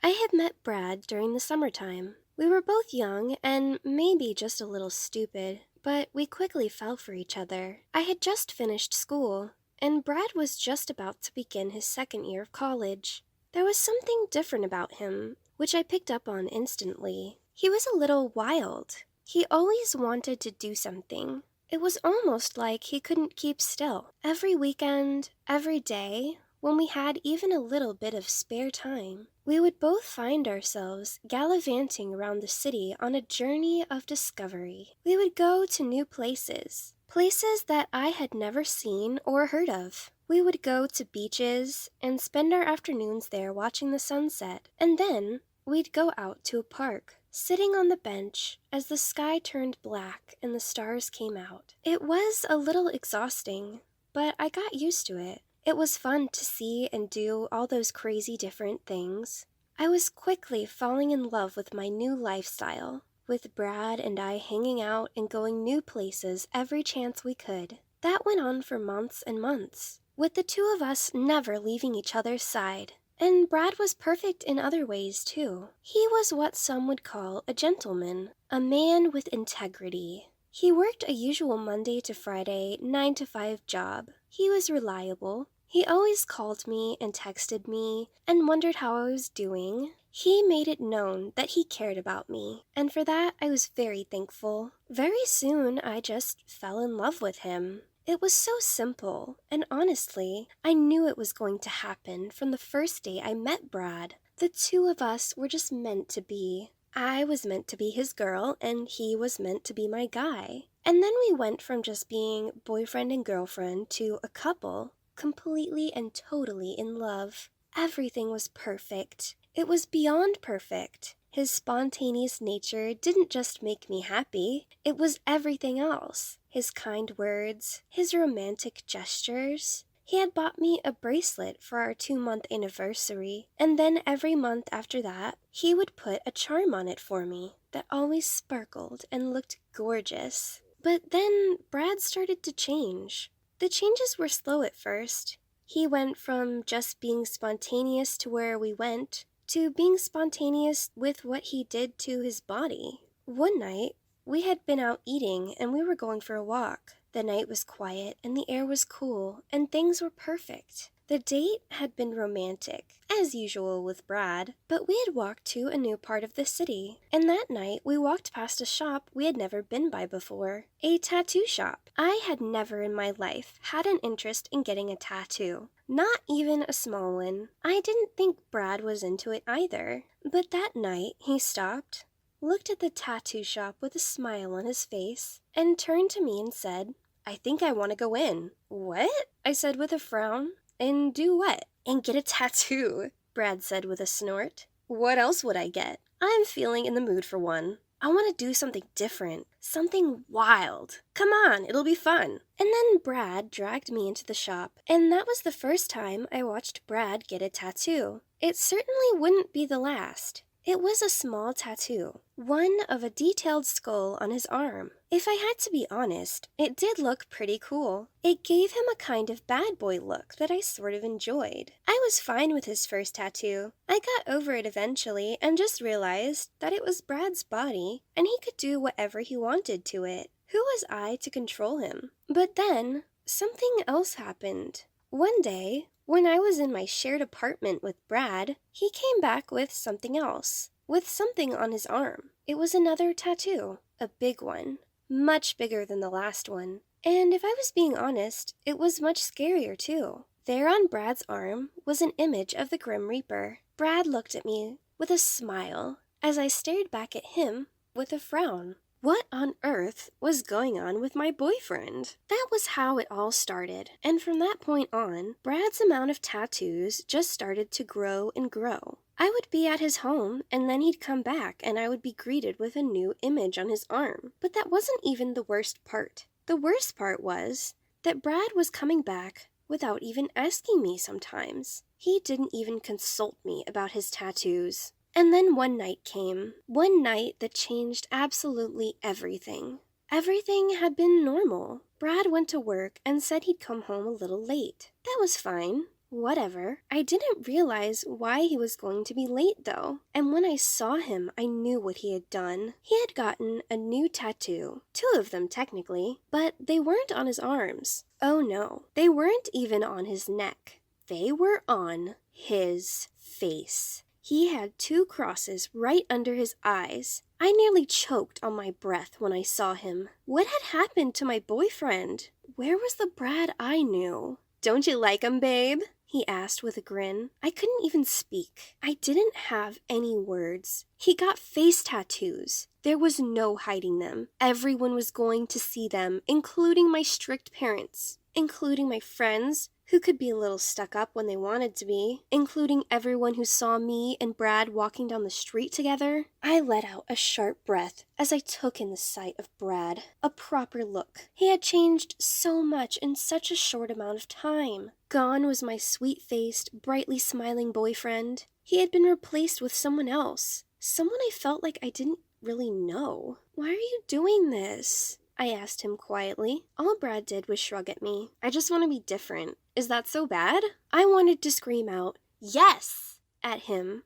I had met Brad during the summertime. We were both young and maybe just a little stupid, but we quickly fell for each other. I had just finished school, and Brad was just about to begin his second year of college. There was something different about him, which I picked up on instantly. He was a little wild. He always wanted to do something. It was almost like he couldn't keep still. Every weekend, every day, when we had even a little bit of spare time, we would both find ourselves gallivanting around the city on a journey of discovery. We would go to new places, places that I had never seen or heard of. We would go to beaches and spend our afternoons there watching the sunset, and then we'd go out to a park, sitting on the bench as the sky turned black and the stars came out. It was a little exhausting, but I got used to it. It was fun to see and do all those crazy different things. I was quickly falling in love with my new lifestyle, with Brad and I hanging out and going new places every chance we could. That went on for months and months, with the two of us never leaving each other's side. And Brad was perfect in other ways, too. He was what some would call a gentleman, a man with integrity. He worked a usual Monday to Friday, 9 to 5 job. He was reliable. He always called me and texted me and wondered how I was doing. He made it known that he cared about me, and for that I was very thankful. Very soon I just fell in love with him. It was so simple, and honestly, I knew it was going to happen from the first day I met Brad. The two of us were just meant to be. I was meant to be his girl, and he was meant to be my guy. And then we went from just being boyfriend and girlfriend to a couple, completely and totally in love. Everything was perfect. It was beyond perfect. His spontaneous nature didn't just make me happy, it was everything else. His kind words, his romantic gestures. He had bought me a bracelet for our 2-month anniversary, and then every month after that, he would put a charm on it for me that always sparkled and looked gorgeous. But then Brad started to change. The changes were slow at first. He went from just being spontaneous to where we went, to being spontaneous with what he did to his body. One night, we had been out eating and we were going for a walk. The night was quiet and the air was cool and things were perfect. The date had been romantic, as usual with Brad, but we had walked to a new part of the city, and that night we walked past a shop we had never been by before, a tattoo shop. I had never in my life had an interest in getting a tattoo, not even a small one. I didn't think Brad was into it either, but that night he stopped, looked at the tattoo shop with a smile on his face, and turned to me and said, "I think I want to go in." "What?" I said with a frown. "And do what?" "And get a tattoo," Brad said with a snort. "What else would I get? I'm feeling in the mood for one. I want to do something different, something wild. Come on, it'll be fun." And then Brad dragged me into the shop, and that was the first time I watched Brad get a tattoo. It certainly wouldn't be the last. It was a small tattoo, one of a detailed skull on his arm. If I had to be honest, it did look pretty cool. It gave him a kind of bad boy look that I sort of enjoyed. I was fine with his first tattoo. I got over it eventually and just realized that it was Brad's body and he could do whatever he wanted to it. Who was I to control him? But then, something else happened. One day, when I was in my shared apartment with Brad, he came back with something else, with something on his arm. It was another tattoo, a big one, much bigger than the last one. And if I was being honest, it was much scarier too. There on Brad's arm was an image of the Grim Reaper. Brad looked at me with a smile as I stared back at him with a frown. What on earth was going on with my boyfriend? That was how it all started, and from that point on, Brad's amount of tattoos just started to grow and grow. I would be at his home, and then he'd come back, and I would be greeted with a new image on his arm. But that wasn't even the worst part. The worst part was that Brad was coming back without even asking me sometimes. He didn't even consult me about his tattoos. And then one night came. One night that changed absolutely everything. Everything had been normal. Brad went to work and said he'd come home a little late. That was fine. Whatever. I didn't realize why he was going to be late, though. And when I saw him, I knew what he had done. He had gotten a new tattoo. 2 of them, technically. But they weren't on his arms. Oh no. They weren't even on his neck. They were on his face. He had 2 crosses right under his eyes. I nearly choked on my breath when I saw him. What had happened to my boyfriend? Where was the Brad I knew? "Don't you like him, babe?" he asked with a grin. I couldn't even speak. I didn't have any words. He got face tattoos. There was no hiding them. Everyone was going to see them, including my strict parents, including my friends, who could be a little stuck up when they wanted to be, including everyone who saw me and Brad walking down the street together. I let out a sharp breath as I took in the sight of Brad. A proper look. He had changed so much in such a short amount of time. Gone was my sweet-faced, brightly smiling boyfriend. He had been replaced with someone else. Someone I felt like I didn't really know. "Why are you doing this?" I asked him quietly. All Brad did was shrug at me. "I just want to be different." "Is that so bad?" I wanted to scream out, "Yes!" at him.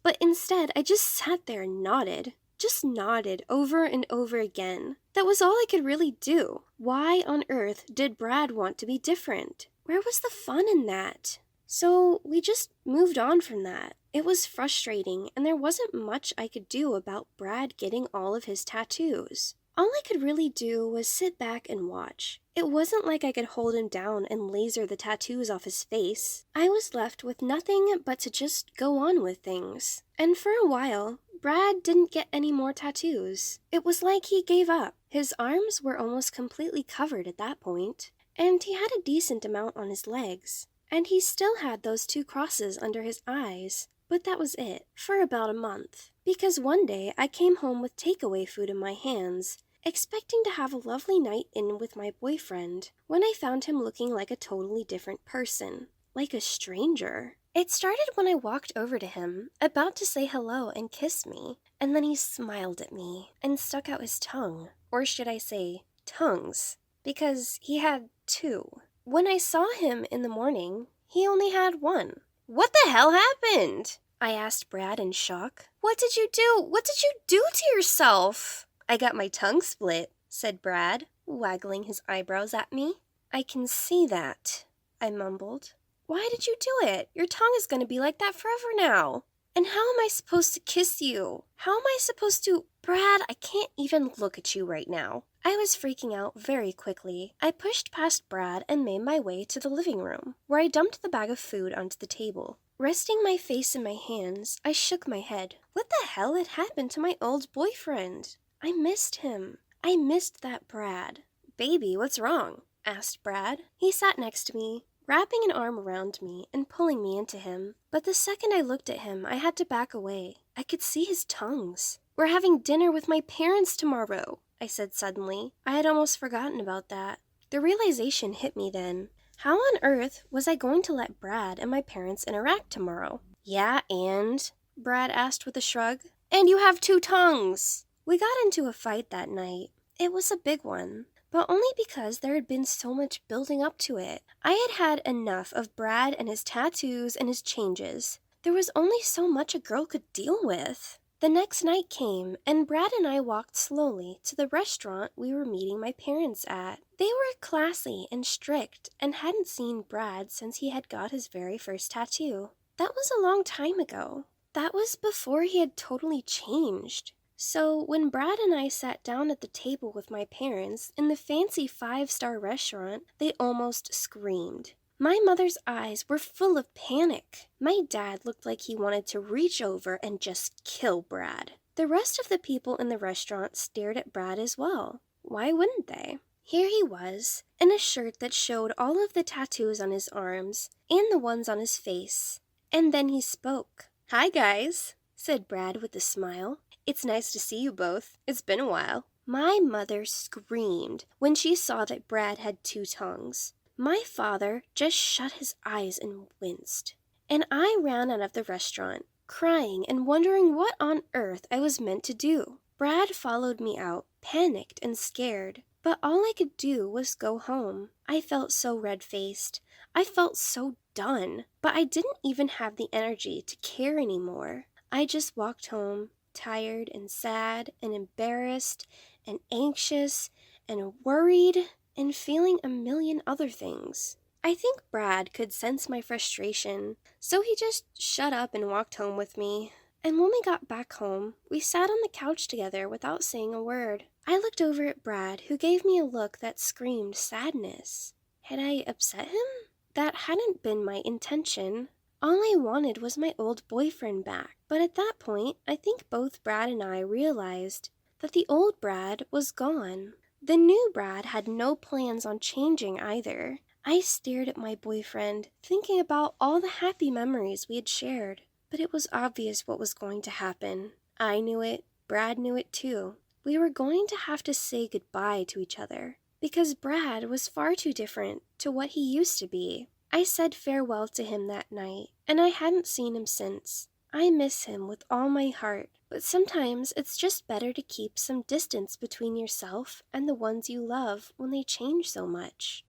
But instead, I just sat there and nodded. Just nodded over and over again. That was all I could really do. Why on earth did Brad want to be different? Where was the fun in that? So we just moved on from that. It was frustrating, and there wasn't much I could do about Brad getting all of his tattoos. All I could really do was sit back and watch. It wasn't like I could hold him down and laser the tattoos off his face. I was left with nothing but to just go on with things. And for a while, Brad didn't get any more tattoos. It was like he gave up. His arms were almost completely covered at that point, and he had a decent amount on his legs. And he still had those 2 crosses under his eyes. But that was it, for about a month. Because one day I came home with takeaway food in my hands, expecting to have a lovely night in with my boyfriend, when I found him looking like a totally different person. Like a stranger. It started when I walked over to him, about to say hello and kiss me, and then he smiled at me and stuck out his tongue. Or should I say, tongues, because he had 2. When I saw him in the morning, he only had 1. "What the hell happened?" I asked Brad in shock. "What did you do? What did you do to yourself?" "I got my tongue split," said Brad, waggling his eyebrows at me. "I can see that," I mumbled. "Why did you do it? Your tongue is going to be like that forever now. And how am I supposed to kiss you? How am I supposed to— Brad, I can't even look at you right now." I was freaking out very quickly. I pushed past Brad and made my way to the living room, where I dumped the bag of food onto the table. Resting my face in my hands, I shook my head. What the hell had happened to my old boyfriend? I missed him. I missed that Brad. "Baby, what's wrong?" asked Brad. He sat next to me, wrapping an arm around me and pulling me into him. But the second I looked at him, I had to back away. I could see his tongues. "We're having dinner with my parents tomorrow," I said suddenly. I had almost forgotten about that. The realization hit me then. How on earth was I going to let Brad and my parents interact tomorrow? "Yeah, and?" Brad asked with a shrug. "And you have 2 tongues!" We got into a fight that night. It was a big one, but only because there had been so much building up to it. I had had enough of Brad and his tattoos and his changes. There was only so much a girl could deal with. The next night came, and Brad and I walked slowly to the restaurant we were meeting my parents at. They were classy and strict and hadn't seen Brad since he had got his very first tattoo. That was a long time ago. That was before he had totally changed. So when Brad and I sat down at the table with my parents in the fancy 5-star restaurant, they almost screamed. My mother's eyes were full of panic. My dad looked like he wanted to reach over and just kill Brad. The rest of the people in the restaurant stared at Brad as well. Why wouldn't they? Here he was, in a shirt that showed all of the tattoos on his arms and the ones on his face. And then he spoke. "Hi, guys," said Brad with a smile. "It's nice to see you both. It's been a while." My mother screamed when she saw that Brad had 2 tongues. My father just shut his eyes and winced. And I ran out of the restaurant, crying and wondering what on earth I was meant to do. Brad followed me out, panicked and scared. But all I could do was go home. I felt so red-faced. I felt so done. But I didn't even have the energy to care anymore. I just walked home, tired and sad and embarrassed and anxious and worried and feeling a million other things. I think Brad could sense my frustration, so he just shut up and walked home with me. And when we got back home, we sat on the couch together without saying a word. I looked over at Brad, who gave me a look that screamed sadness. Had I upset him? That hadn't been my intention. All I wanted was my old boyfriend back. But at that point, I think both Brad and I realized that the old Brad was gone. The new Brad had no plans on changing either. I stared at my boyfriend, thinking about all the happy memories we had shared. But it was obvious what was going to happen. I knew it, Brad knew it too. We were going to have to say goodbye to each other, because Brad was far too different to what he used to be. I said farewell to him that night, and I hadn't seen him since. I miss him with all my heart, but sometimes it's just better to keep some distance between yourself and the ones you love when they change so much.